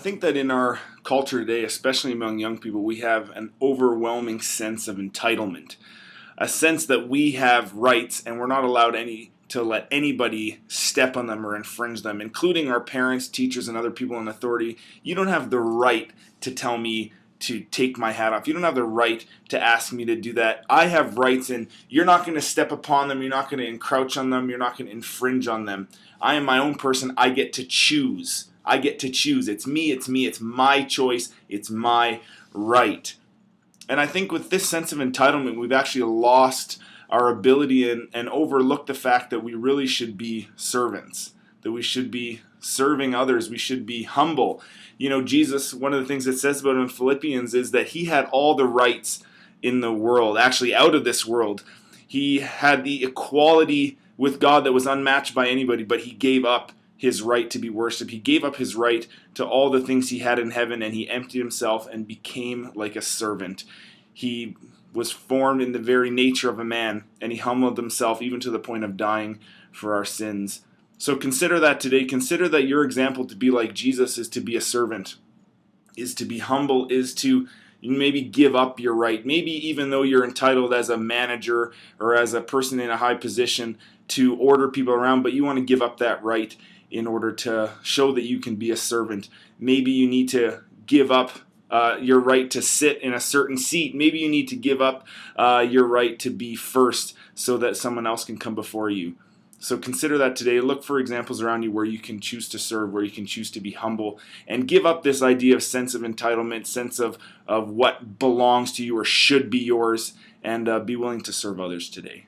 think that in our culture today, especially among young people, we have an overwhelming sense of entitlement, a sense that we have rights and we're not allowed to let anybody step on them or infringe them, including our parents, teachers, and other people in authority. You don't have the right to tell me to take my hat off. You don't have the right to ask me to do that. I have rights, and you're not going to step upon them. You're not going to encroach on them. You're not going to infringe on them. I am my own person. I get to choose. I get to choose. It's me. It's my choice. It's my right. And I think with this sense of entitlement, we've actually lost our ability and overlooked the fact that we really should be servants, that we should be serving others. We should be humble. You know, Jesus, one of the things it says about him in Philippians is that he had all the rights in the world, actually out of this world. He had the equality with God that was unmatched by anybody, but he gave up his right to be worshipped. He gave up his right to all the things he had in heaven, and he emptied himself and became like a servant. He was formed in the very nature of a man, and he humbled himself even to the point of dying for our sins. So consider that today. Consider that your example to be like Jesus is to be a servant, is to be humble, is to maybe give up your right. Maybe even though you're entitled as a manager or as a person in a high position to order people around, but you want to give up that right in order to show that you can be a servant. Maybe you need to give up your right to sit in a certain seat. Maybe you need to give up your right to be first so that someone else can come before you. So consider that today. Look for examples around you where you can choose to serve, where you can choose to be humble, and give up this idea of sense of entitlement, sense of what belongs to you or should be yours, and be willing to serve others today.